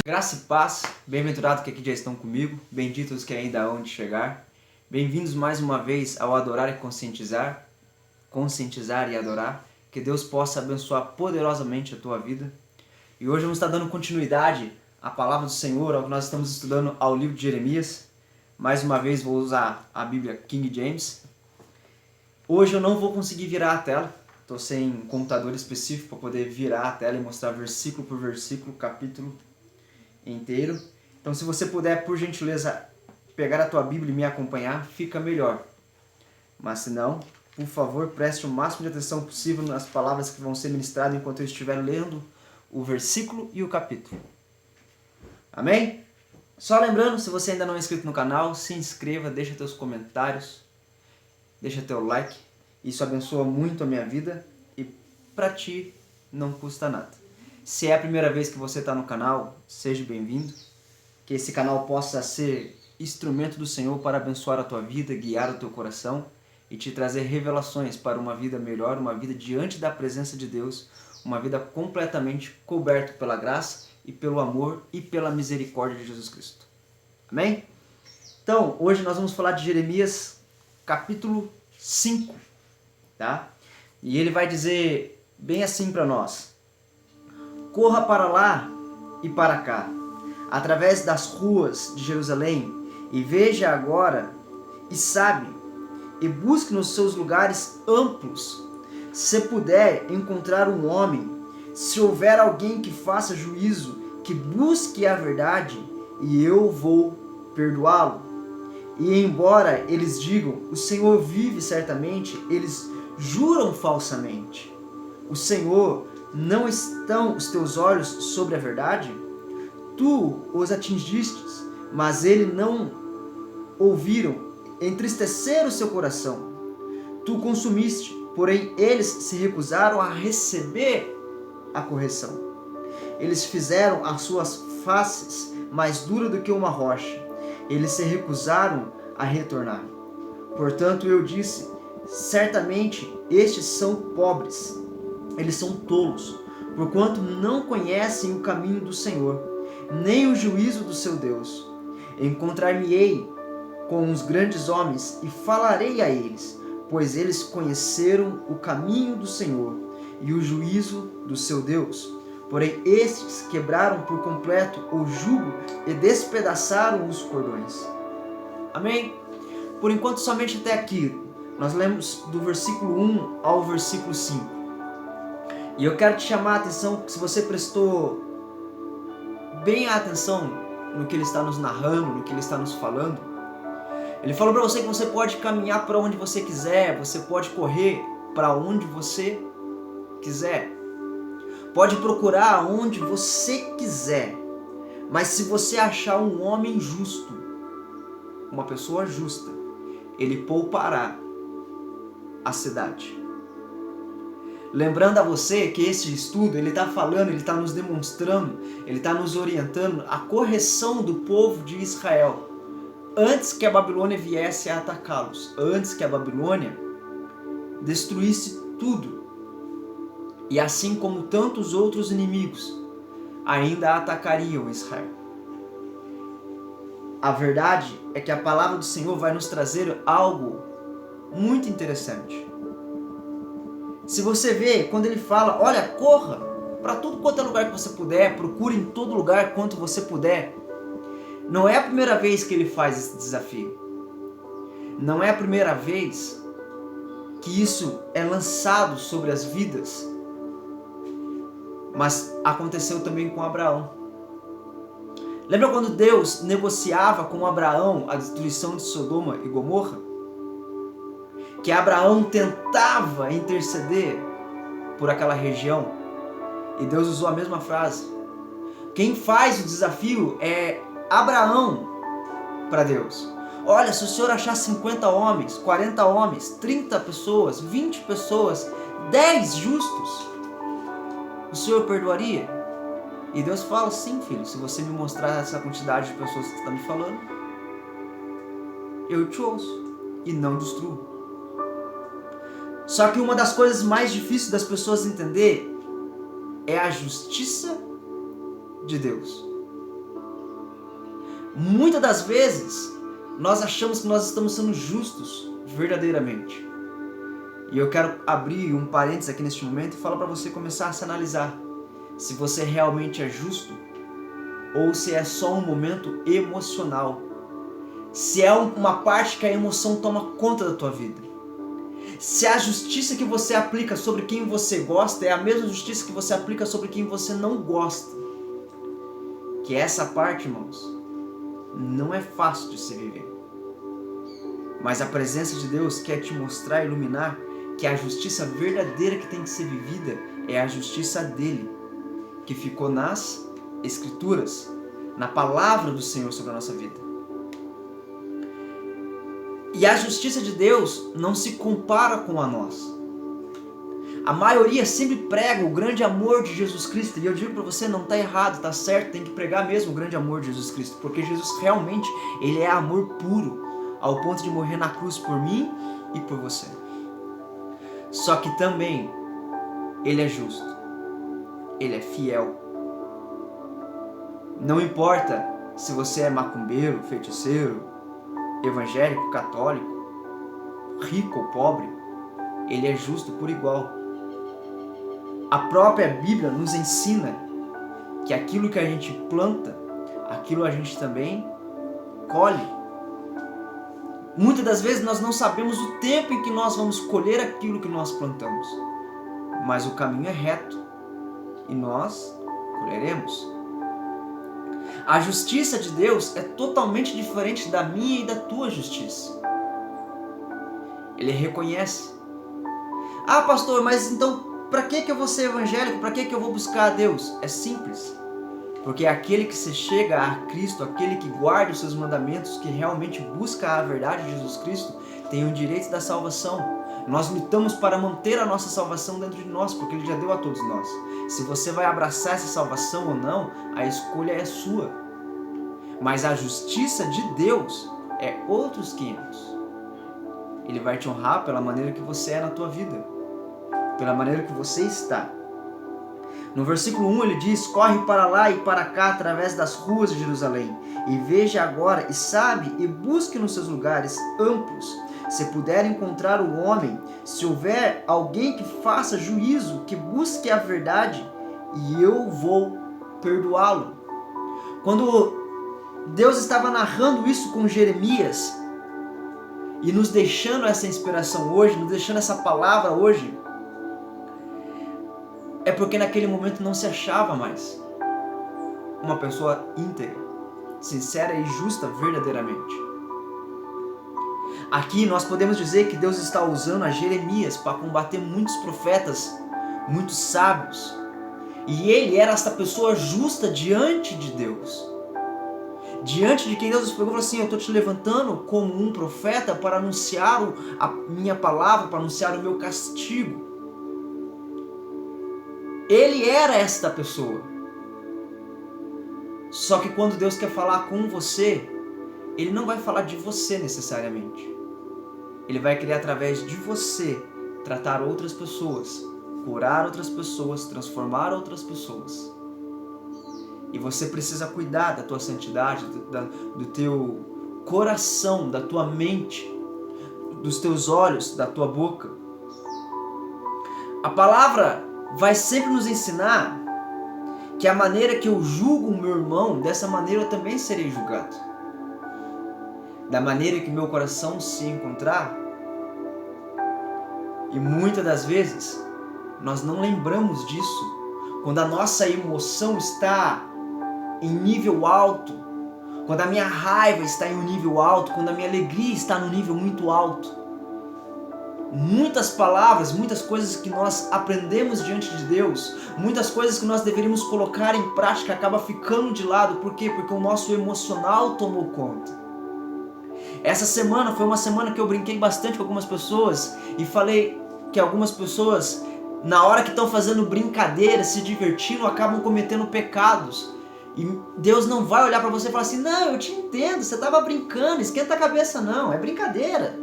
Graça e paz, bem-aventurado que aqui já estão comigo, benditos que ainda hão de chegar. Bem-vindos mais uma vez ao Adorar e Conscientizar e adorar, que Deus possa abençoar poderosamente a tua vida. E hoje vamos estar dando continuidade à palavra do Senhor, ao que nós estamos estudando ao livro de Jeremias. Mais uma vez vou usar a Bíblia King James. Hoje eu não vou conseguir virar a tela, estou sem computador específico para poder virar a tela e mostrar versículo por versículo, capítulo inteiro. Então, se você puder, por gentileza, pegar a tua Bíblia e me acompanhar, fica melhor. Mas se não, por favor, preste o máximo de atenção possível nas palavras que vão ser ministradas enquanto eu estiver lendo o versículo e o capítulo. Amém? Só lembrando, se você ainda não é inscrito no canal, se inscreva, deixa teus comentários, deixa teu like. Isso abençoa muito a minha vida e para ti não custa nada. Se é a primeira vez que você está no canal, seja bem-vindo. Que esse canal possa ser instrumento do Senhor para abençoar a tua vida, guiar o teu coração e te trazer revelações para uma vida melhor, uma vida diante da presença de Deus, uma vida completamente coberta pela graça e pelo amor e pela misericórdia de Jesus Cristo. Amém? Então, hoje nós vamos falar de Jeremias capítulo 5, tá? E ele vai dizer bem assim para nós: corra para lá e para cá, através das ruas de Jerusalém, e veja agora, e sabe, e busque nos seus lugares amplos, se puder encontrar um homem, se houver alguém que faça juízo, que busque a verdade, e eu vou perdoá-lo. E embora eles digam, o Senhor vive certamente, eles juram falsamente. O Senhor, não estão os teus olhos sobre a verdade? Tu os atingistes, mas eles não ouviram, entristeceram o seu coração. Tu consumiste, porém eles se recusaram a receber a correção. Eles fizeram as suas faces mais duras do que uma rocha. Eles se recusaram a retornar. Portanto eu disse, certamente estes são pobres. Eles são tolos, porquanto não conhecem o caminho do Senhor, nem o juízo do seu Deus. Encontrar-me-ei com os grandes homens e falarei a eles, pois eles conheceram o caminho do Senhor e o juízo do seu Deus. Porém estes quebraram por completo o jugo e despedaçaram os cordões. Amém? Por enquanto somente até aqui. Nós lemos do versículo 1 ao versículo 5. E eu quero te chamar a atenção, se você prestou bem a atenção no que ele está nos narrando, no que ele está nos falando. Ele falou para você que você pode caminhar para onde você quiser, você pode correr para onde você quiser. Pode procurar onde você quiser. Mas se você achar um homem justo, uma pessoa justa, ele poupará a cidade. Lembrando a você que esse estudo, ele está falando, ele está nos demonstrando, ele está nos orientando a correção do povo de Israel. Antes que a Babilônia viesse a atacá-los, antes que a Babilônia destruísse tudo. E assim como tantos outros inimigos, ainda atacariam Israel. A verdade é que a palavra do Senhor vai nos trazer algo muito interessante. Se você vê, quando ele fala, olha, corra para tudo quanto é lugar que você puder, procure em todo lugar quanto você puder. Não é a primeira vez que ele faz esse desafio. Não é a primeira vez que isso é lançado sobre as vidas. Mas aconteceu também com Abraão. Lembra quando Deus negociava com Abraão a destruição de Sodoma e Gomorra? Que Abraão tentava interceder por aquela região, e Deus usou a mesma frase. Quem faz o desafio é Abraão para Deus. Olha, se o Senhor achar 50 homens, 40 homens, 30 pessoas, 20 pessoas, 10 justos, o Senhor perdoaria? E Deus fala, sim, filho, se você me mostrar essa quantidade de pessoas que você está me falando, eu te ouço e não destruo. Só que uma das coisas mais difíceis das pessoas entender é a justiça de Deus. Muitas das vezes, nós achamos que nós estamos sendo justos verdadeiramente. E eu quero abrir um parênteses aqui neste momento e falar para você começar a se analisar se você realmente é justo ou se é só um momento emocional. Se é uma parte que a emoção toma conta da tua vida. Se a justiça que você aplica sobre quem você gosta é a mesma justiça que você aplica sobre quem você não gosta. Que essa parte, irmãos, não é fácil de se viver. Mas a presença de Deus quer te mostrar e iluminar que a justiça verdadeira que tem que ser vivida é a justiça dele, que ficou nas Escrituras, na palavra do Senhor sobre a nossa vida. E a justiça de Deus não se compara com a nossa. A maioria sempre prega o grande amor de Jesus Cristo, e eu digo para você, não está errado, está certo, tem que pregar mesmo o grande amor de Jesus Cristo, porque Jesus realmente, ele é amor puro, ao ponto de morrer na cruz por mim e por você. Só que também, ele é justo, ele é fiel. Não importa se você é macumbeiro, feiticeiro, evangélico, católico, rico ou pobre, ele é justo por igual. A própria Bíblia nos ensina que aquilo que a gente planta, aquilo a gente também colhe. Muitas das vezes nós não sabemos o tempo em que nós vamos colher aquilo que nós plantamos, mas o caminho é reto e nós colheremos. A justiça de Deus é totalmente diferente da minha e da tua justiça. Ele reconhece. Ah, pastor, mas então para que eu vou ser evangélico? Para que eu vou buscar a Deus? É simples. Porque aquele que se chega a Cristo, aquele que guarda os seus mandamentos, que realmente busca a verdade de Jesus Cristo, tem o direito da salvação. Nós lutamos para manter a nossa salvação dentro de nós, porque Ele já deu a todos nós. Se você vai abraçar essa salvação ou não, a escolha é sua. Mas a justiça de Deus é outros 500. Ele vai te honrar pela maneira que você é na tua vida, pela maneira que você está. No versículo 1 ele diz: corre para lá e para cá através das ruas de Jerusalém, e veja agora, e sabe, e busque nos seus lugares amplos, se puder encontrar o homem, se houver alguém que faça juízo, que busque a verdade, e eu vou perdoá-lo. Quando Deus estava narrando isso com Jeremias, e nos deixando essa inspiração hoje, nos deixando essa palavra hoje, é porque naquele momento não se achava mais uma pessoa íntegra, sincera e justa verdadeiramente. Aqui nós podemos dizer que Deus está usando a Jeremias para combater muitos profetas, muitos sábios. E ele era essa pessoa justa diante de Deus. Diante de quem Deus pegou e falou assim: eu estou te levantando como um profeta para anunciar a minha palavra, para anunciar o meu castigo. Ele era esta pessoa. Só que quando Deus quer falar com você, Ele não vai falar de você necessariamente. Ele vai querer, através de você, tratar outras pessoas, curar outras pessoas, transformar outras pessoas. E você precisa cuidar da tua santidade, do teu coração, da tua mente, dos teus olhos, da tua boca. A palavra vai sempre nos ensinar que a maneira que eu julgo o meu irmão, dessa maneira eu também serei julgado. Da maneira que meu coração se encontrar. E muitas das vezes nós não lembramos disso. Quando a nossa emoção está em nível alto, quando a minha raiva está em um nível alto, quando a minha alegria está no nível muito alto. Muitas palavras, muitas coisas que nós aprendemos diante de Deus, muitas coisas que nós deveríamos colocar em prática acaba ficando de lado. Por quê? Porque o nosso emocional tomou conta. Essa semana foi uma semana que eu brinquei bastante com algumas pessoas e falei que algumas pessoas, na hora que estão fazendo brincadeira, se divertindo, acabam cometendo pecados. E Deus não vai olhar para você e falar assim: não, eu te entendo, você estava brincando, esquenta a cabeça. Não, é brincadeira.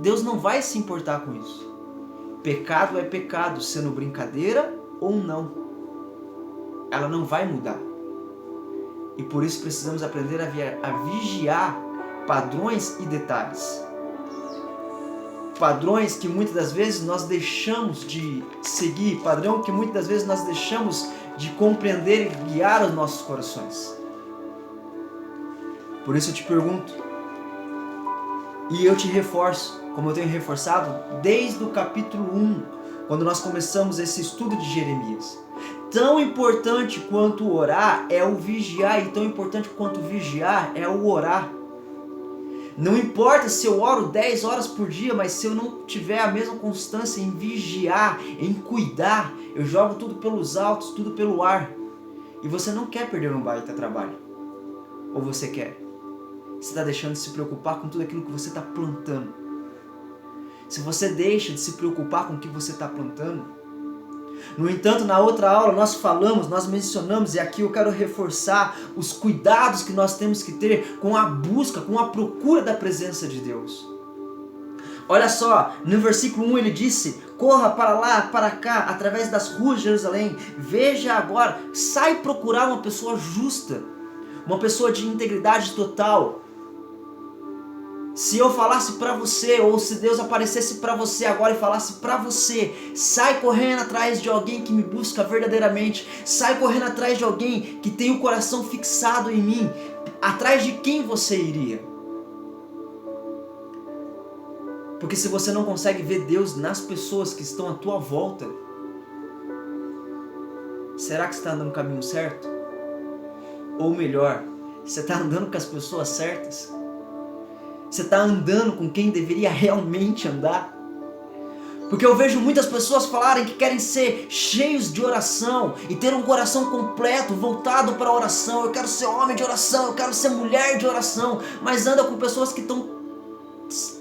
Deus não vai se importar com isso. Pecado é pecado, sendo brincadeira ou não. Ela não vai mudar. E por isso precisamos aprender a vigiar padrões e detalhes. Padrões que muitas das vezes nós deixamos de seguir, padrão que muitas das vezes nós deixamos de compreender e guiar os nossos corações. Por isso eu te pergunto, e eu te reforço, como eu tenho reforçado desde o capítulo 1, quando nós começamos esse estudo de Jeremias. Tão importante quanto orar é o vigiar, e tão importante quanto vigiar é o orar. Não importa se eu oro 10 horas por dia, mas se eu não tiver a mesma constância em vigiar, em cuidar, eu jogo tudo pelos altos, tudo pelo ar. E você não quer perder um baita trabalho. Ou você quer? Você está deixando de se preocupar com tudo aquilo que você está plantando. Se você deixa de se preocupar com o que você está plantando. No entanto, na outra aula nós mencionamos, e aqui eu quero reforçar os cuidados que nós temos que ter com a busca, com a procura da presença de Deus. Olha só, no versículo 1 ele disse: corra para lá, para cá, através das ruas de Jerusalém, veja agora, sai procurar uma pessoa justa, uma pessoa de integridade total. Se eu falasse para você, ou se Deus aparecesse para você agora e falasse para você: sai correndo atrás de alguém que me busca verdadeiramente, sai correndo atrás de alguém que tem o coração fixado em mim, atrás de quem você iria? Porque se você não consegue ver Deus nas pessoas que estão à tua volta, será que você está andando no caminho certo? Ou melhor, você está andando com as pessoas certas? Você está andando com quem deveria realmente andar? Porque eu vejo muitas pessoas falarem que querem ser cheios de oração e ter um coração completo, voltado para a oração. Eu quero ser homem de oração, eu quero ser mulher de oração. Mas anda com pessoas que estão,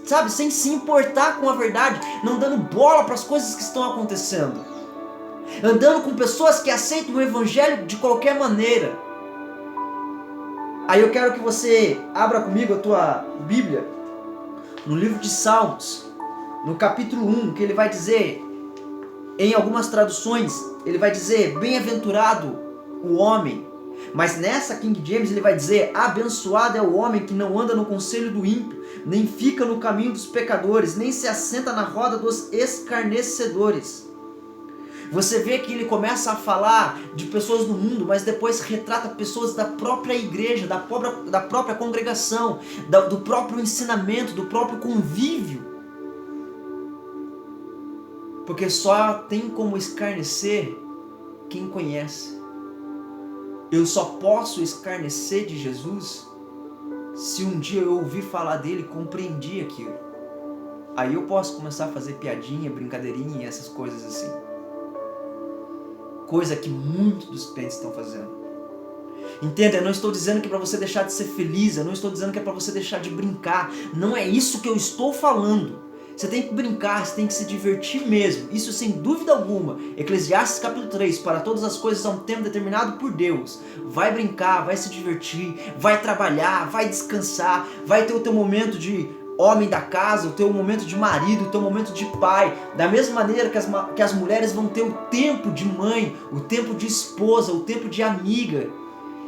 sabe, sem se importar com a verdade, não dando bola para as coisas que estão acontecendo. Andando com pessoas que aceitam o evangelho de qualquer maneira. Aí eu quero que você abra comigo a tua Bíblia no livro de Salmos, no capítulo 1, que ele vai dizer, em algumas traduções, ele vai dizer: bem-aventurado o homem. Mas nessa King James ele vai dizer: abençoado é o homem que não anda no conselho do ímpio, nem fica no caminho dos pecadores, nem se assenta na roda dos escarnecedores. Você vê que ele começa a falar de pessoas do mundo, mas depois retrata pessoas da própria igreja, da própria congregação, do próprio ensinamento, do próprio convívio. Porque só tem como escarnecer quem conhece. Eu só posso escarnecer de Jesus se um dia eu ouvir falar dele e compreendi aquilo. Aí eu posso começar a fazer piadinha, brincadeirinha e essas coisas assim. Coisa que muitos dos crentes estão fazendo. Entenda, eu não estou dizendo que é para você deixar de ser feliz, eu não estou dizendo que é para você deixar de brincar. Não é isso que eu estou falando. Você tem que brincar, você tem que se divertir mesmo. Isso sem dúvida alguma. Eclesiastes capítulo 3, para todas as coisas há um tempo determinado por Deus. Vai brincar, vai se divertir, vai trabalhar, vai descansar, vai ter o teu momento de homem da casa, o teu momento de marido, o teu momento de pai. Da mesma maneira que as mulheres vão ter o tempo de mãe, o tempo de esposa, o tempo de amiga.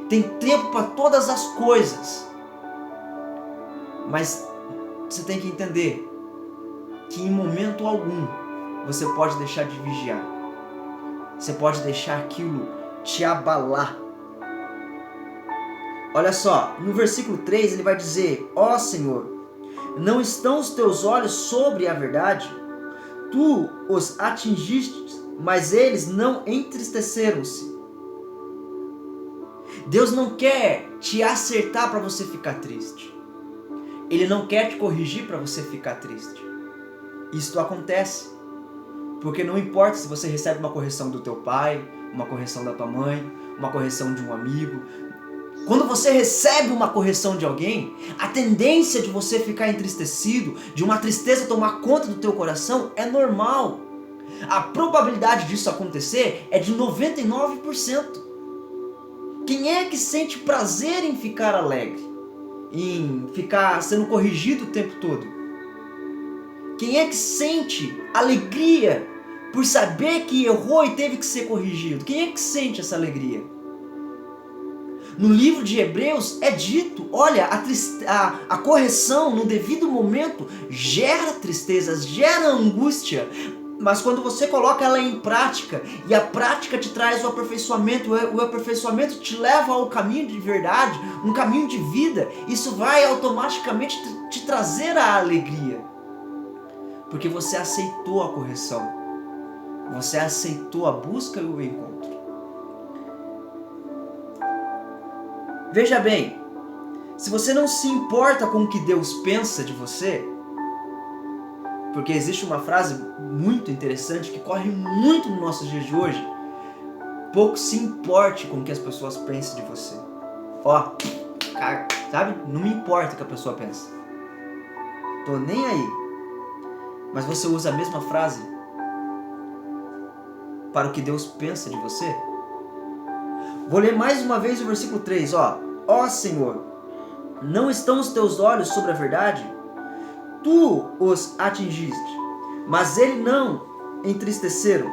Tem tempo para todas as coisas. Mas você tem que entender que em momento algum você pode deixar de vigiar. Você pode deixar aquilo te abalar. Olha só, no versículo 3 ele vai dizer: ó Senhor, não estão os teus olhos sobre a verdade? Tu os atingiste, mas eles não entristeceram-se. Deus não quer te acertar para você ficar triste. Ele não quer te corrigir para você ficar triste. Isto acontece porque não importa se você recebe uma correção do teu pai, uma correção da tua mãe, uma correção de um amigo. Quando você recebe uma correção de alguém, a tendência de você ficar entristecido, de uma tristeza tomar conta do teu coração, é normal. A probabilidade disso acontecer é de 99%. Quem é que sente prazer em ficar alegre? Em ficar sendo corrigido o tempo todo? Quem é que sente alegria por saber que errou e teve que ser corrigido? Quem é que sente essa alegria? No livro de Hebreus é dito, olha, a correção no devido momento gera tristeza, gera angústia, mas quando você coloca ela em prática, e a prática te traz o aperfeiçoamento te leva ao caminho de verdade, um caminho de vida, isso vai automaticamente te trazer a alegria, porque você aceitou a correção, você aceitou a busca e o encontro. Veja bem, se você não se importa com o que Deus pensa de você, porque existe uma frase muito interessante que corre muito nos nossos dias de hoje: pouco se importe com o que as pessoas pensem de você. Ó, cara, sabe? Não me importa o que a pessoa pensa. Tô nem aí. Mas você usa a mesma frase para o que Deus pensa de você? Vou ler mais uma vez o versículo 3, ó. Ó Senhor, não estão os teus olhos sobre a verdade? Tu os atingiste, mas eles não entristeceram.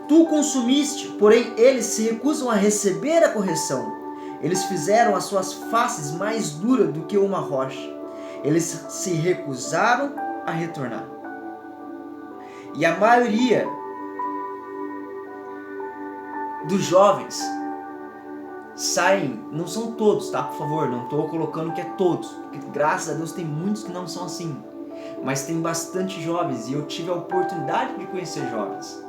Tu consumiste, porém eles se recusam a receber a correção. Eles fizeram as suas faces mais duras do que uma rocha. Eles se recusaram a retornar. E a maioria dos jovens saem, não são todos, tá? Por favor, não estou colocando que é todos, porque graças a Deus tem muitos que não são assim, mas tem bastante jovens, e eu tive a oportunidade de conhecer jovens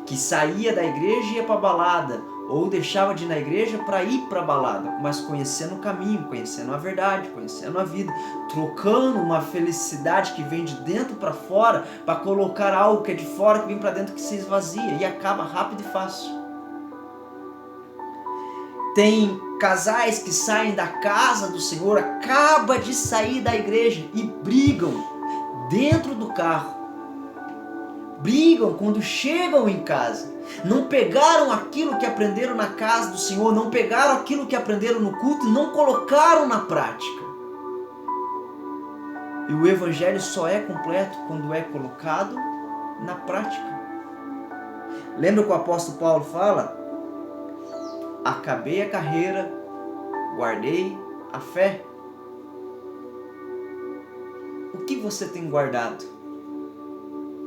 que saía da igreja e ia para balada, ou deixava de ir na igreja para ir para balada, mas conhecendo o caminho, conhecendo a verdade, conhecendo a vida, trocando uma felicidade que vem de dentro para fora para colocar algo que é de fora que vem para dentro, que se esvazia e acaba rápido e fácil. Tem casais que saem da casa do Senhor, acaba de sair da igreja e brigam dentro do carro. Brigam quando chegam em casa. Não pegaram aquilo que aprenderam na casa do Senhor, não pegaram aquilo que aprenderam no culto e não colocaram na prática. E o evangelho só é completo quando é colocado na prática. Lembra que o apóstolo Paulo fala? Acabei a carreira, guardei a fé. O que você tem guardado?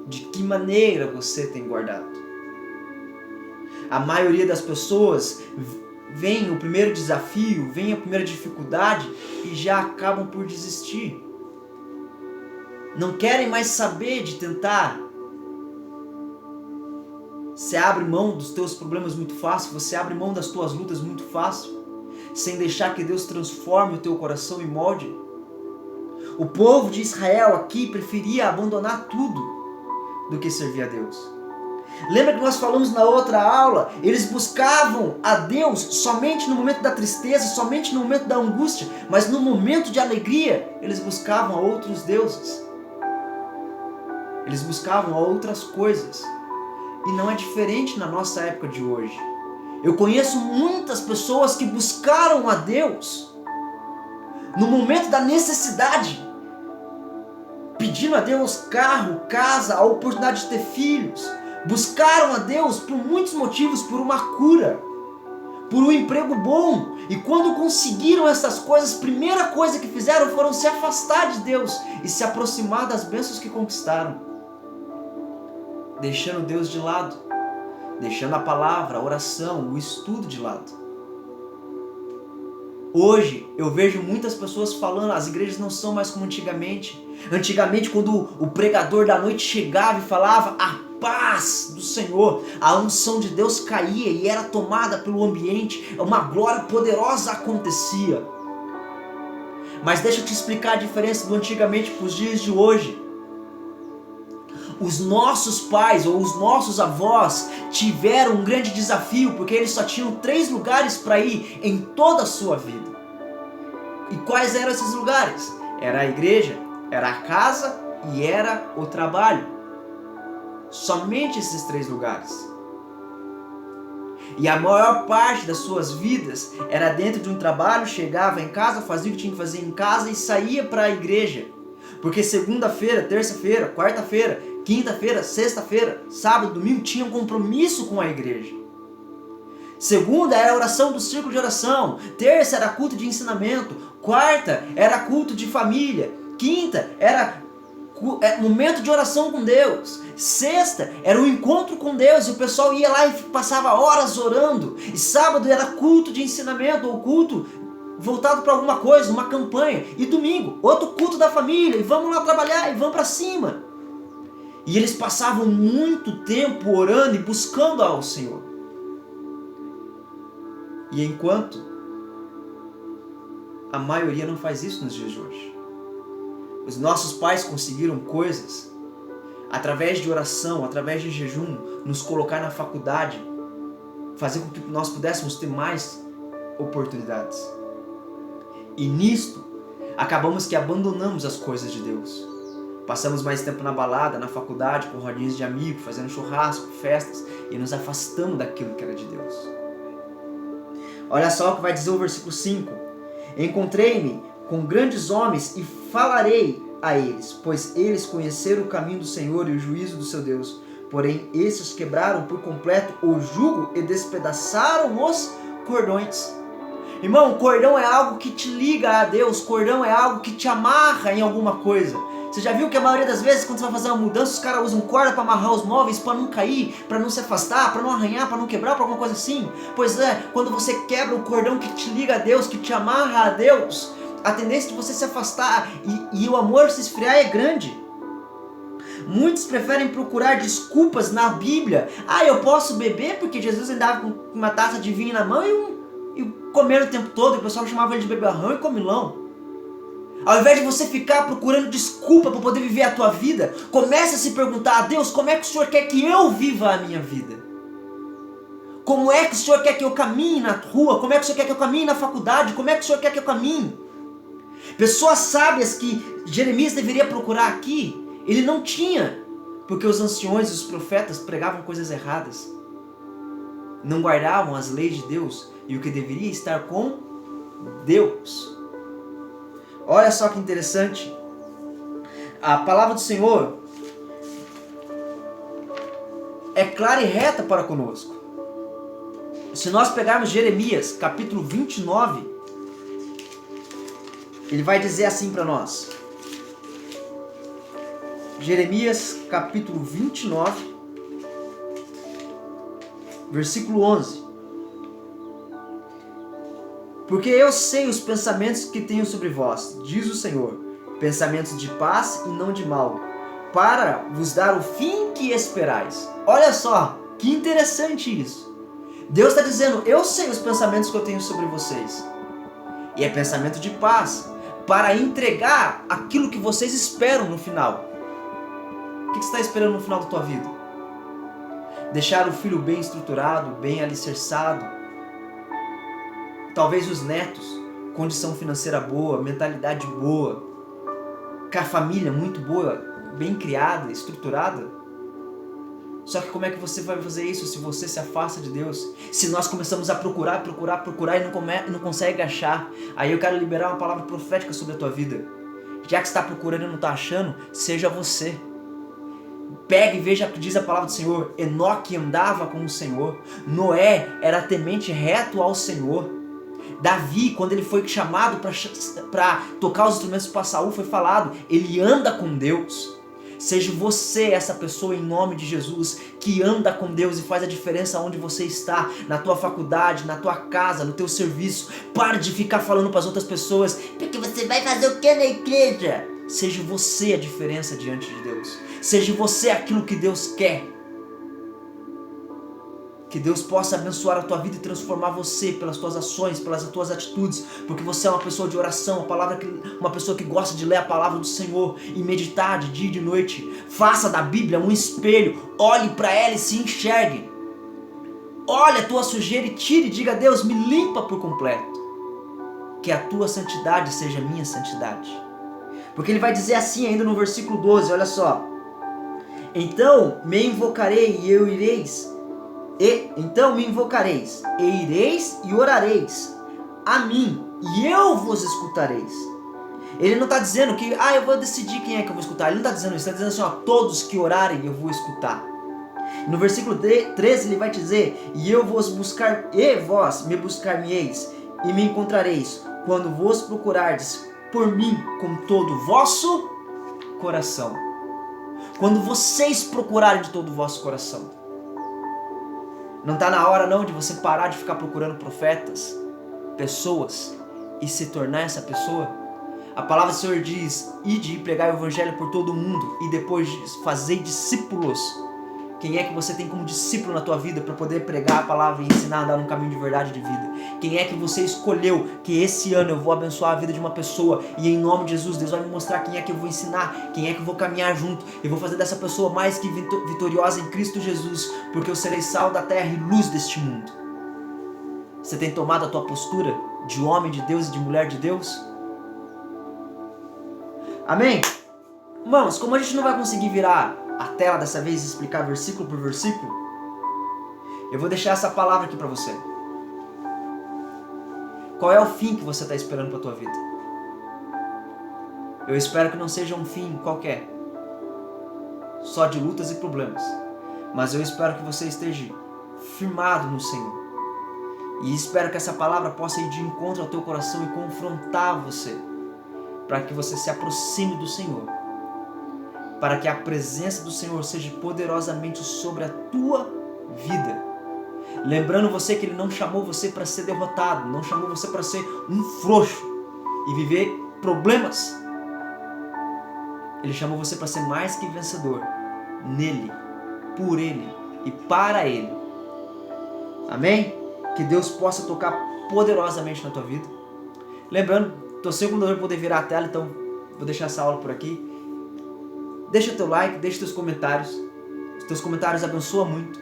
De que maneira você tem guardado? A maioria das pessoas vem o primeiro desafio, vem a primeira dificuldade e já acabam por desistir. Não querem mais saber de tentar. Você abre mão dos teus problemas muito fácil, você abre mão das tuas lutas muito fácil, sem deixar que Deus transforme o teu coração e molde. O povo de Israel aqui preferia abandonar tudo do que servir a Deus. Lembra que nós falamos na outra aula? Eles buscavam a Deus somente no momento da tristeza, somente no momento da angústia, mas no momento de alegria, eles buscavam a outros deuses. Eles buscavam a outras coisas. E não é diferente na nossa época de hoje. Eu conheço muitas pessoas que buscaram a Deus no momento da necessidade, pedindo a Deus carro, casa, a oportunidade de ter filhos. Buscaram a Deus por muitos motivos, por uma cura, por um emprego bom. E quando conseguiram essas coisas, a primeira coisa que fizeram foram se afastar de Deus e se aproximar das bênçãos que conquistaram, deixando Deus de lado, deixando a palavra, a oração, o estudo de lado. Hoje eu vejo muitas pessoas falando, as igrejas não são mais como antigamente. Antigamente, quando o pregador da noite chegava e falava a paz do Senhor, a unção de Deus caía e era tomada pelo ambiente, uma glória poderosa acontecia. Mas deixa eu te explicar a diferença do antigamente para os dias de hoje. Os nossos pais ou os nossos avós tiveram um grande desafio, porque eles só tinham 3 lugares para ir em toda a sua vida. E quais eram esses lugares? Era a igreja, era a casa e era o trabalho. Somente esses 3 lugares. E a maior parte das suas vidas era dentro de um trabalho, chegava em casa, fazia o que tinha que fazer em casa e saía para a igreja. Porque segunda-feira, terça-feira, Segunda era a oração do círculo de oração. Terça era culto de ensinamento. Quarta era culto de família. Quinta era momento de oração com Deus. Sexta era o encontro com Deus e o pessoal ia lá e passava horas orando. E sábado era culto de ensinamento ou culto voltado para alguma coisa, uma campanha. E domingo, outro culto da família, e vamos lá trabalhar, e vamos para cima. E eles passavam muito tempo orando e buscando ao Senhor. E enquanto a maioria não faz isso nos dias de hoje. Os nossos pais conseguiram coisas através de oração, através de jejum, nos colocar na faculdade, fazer com que nós pudéssemos ter mais oportunidades. E nisto, acabamos que abandonamos as coisas de Deus. Passamos mais tempo na balada, na faculdade, com rodinhas de amigos, fazendo churrasco, festas, e nos afastamos daquilo que era de Deus. Olha só o que vai dizer o versículo 5. Encontrei-me com grandes homens e falarei a eles, pois eles conheceram o caminho do Senhor e o juízo do seu Deus. Porém, esses quebraram por completo o jugo e despedaçaram os cordões. Irmão, cordão é algo que te liga a Deus, cordão é algo que te amarra em alguma coisa. Você já viu que a maioria das vezes, quando você vai fazer uma mudança, os caras usam corda para amarrar os móveis, para não cair, para não se afastar, para não arranhar, para não quebrar, para alguma coisa assim? Pois é, quando você quebra o cordão que te liga a Deus, que te amarra a Deus, a tendência de você se afastar e o amor se esfriar é grande. Muitos preferem procurar desculpas na Bíblia. Ah, eu posso beber porque Jesus andava com uma taça de vinho na mão e comer o tempo todo, e o pessoal chamava ele de beberrão e comilão. Ao invés de você ficar procurando desculpa para poder viver a tua vida, comece a se perguntar: a Deus, como é que o Senhor quer que eu viva a minha vida? Como é que o Senhor quer que eu caminhe na rua? Como é que o Senhor quer que eu caminhe na faculdade? Como é que o Senhor quer que eu caminhe? Pessoas sábias que Jeremias deveria procurar aqui, ele não tinha, porque os anciões e os profetas pregavam coisas erradas. Não guardavam as leis de Deus e o que deveria estar com Deus. Olha só que interessante. A palavra do Senhor é clara e reta para conosco. Se nós pegarmos Jeremias, capítulo 29, ele vai dizer assim para nós. Jeremias, capítulo 29, versículo 11. Porque eu sei os pensamentos que tenho sobre vós, diz o Senhor, pensamentos de paz e não de mal, para vos dar o fim que esperais. Olha só, que interessante isso. Deus está dizendo: eu sei os pensamentos que eu tenho sobre vocês. E é pensamento de paz, para entregar aquilo que vocês esperam no final. O que você está esperando no final da tua vida? Deixar o filho bem estruturado, bem alicerçado. Talvez os netos, condição financeira boa, mentalidade boa, com a família muito boa, bem criada, estruturada. Só que como é que você vai fazer isso se você se afasta de Deus? Se nós começamos a procurar e não consegue achar. Aí eu quero liberar uma palavra profética sobre a tua vida. Já que você está procurando e não está achando, seja você. Pega e veja o que diz a palavra do Senhor. Enoque andava com o Senhor. Noé era temente reto ao Senhor. Davi, quando ele foi chamado para tocar os instrumentos para Saul, foi falado: ele anda com Deus. Seja você essa pessoa em nome de Jesus, que anda com Deus e faz a diferença onde você está, na tua faculdade, na tua casa, no teu serviço. Pare de ficar falando para as outras pessoas: porque você vai fazer o que na igreja? Seja você a diferença diante de Deus. Seja você aquilo que Deus quer. Que Deus possa abençoar a tua vida e transformar você pelas tuas ações, pelas tuas atitudes, porque você é uma pessoa de oração, uma pessoa que gosta de ler a palavra do Senhor e meditar de dia e de noite. Faça da Bíblia um espelho, olhe para ela e se enxergue. Olhe a tua sujeira e tire e diga: Deus, me limpa por completo. Que a tua santidade seja a minha santidade. Porque ele vai dizer assim ainda no versículo 12, olha só. Então me invocarei e eu ireis. Então me invocareis, e ireis e orareis a mim, e eu vos escutareis. Ele não está dizendo que, eu vou decidir quem é que eu vou escutar. Ele não está dizendo isso, ele está dizendo assim, todos que orarem eu vou escutar. No versículo 13 ele vai dizer: e eu vos buscar, e vós me buscar-me-eis, e me encontrareis, quando vos procurardes por mim com todo o vosso coração. Quando vocês procurarem de todo o vosso coração. Não está na hora não de você parar de ficar procurando profetas, pessoas, e se tornar essa pessoa? A palavra do Senhor diz: ide e pregai o evangelho por todo o mundo, e depois fazei discípulos. Quem é que você tem como discípulo na tua vida para poder pregar a palavra e ensinar a andar num caminho de verdade de vida? Quem é que você escolheu que esse ano eu vou abençoar a vida de uma pessoa e em nome de Jesus Deus vai me mostrar quem é que eu vou ensinar, quem é que eu vou caminhar junto e vou fazer dessa pessoa mais que vitoriosa em Cristo Jesus, porque eu serei sal da terra e luz deste mundo. Você tem tomado a tua postura de homem de Deus e de mulher de Deus? Amém? Irmãos, como a gente não vai conseguir virar a tela dessa vez e explicar versículo por versículo, eu vou deixar essa palavra aqui para você. Qual é o fim que você está esperando para a tua vida? Eu espero que não seja um fim qualquer, só de lutas e problemas, mas eu espero que você esteja firmado no Senhor. E espero que essa palavra possa ir de encontro ao teu coração e confrontar você, para que você se aproxime do Senhor, para que a presença do Senhor seja poderosamente sobre a tua vida. Lembrando você que Ele não chamou você para ser derrotado, não chamou você para ser um frouxo e viver problemas. Ele chamou você para ser mais que vencedor nele, por Ele e para Ele. Amém? Que Deus possa tocar poderosamente na tua vida. Lembrando, estou sem o computador para poder virar a tela, então vou deixar essa aula por aqui. Deixa teu like, deixa teus comentários. Os teus comentários abençoam muito.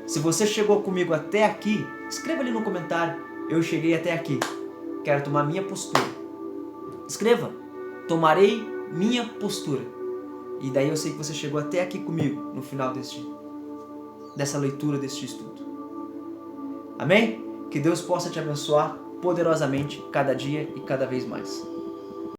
Se você chegou comigo até aqui, escreva ali no comentário: eu cheguei até aqui, quero tomar minha postura. Escreva: tomarei minha postura. E daí eu sei que você chegou até aqui comigo no final dessa leitura, deste estudo. Amém? Que Deus possa te abençoar poderosamente cada dia e cada vez mais.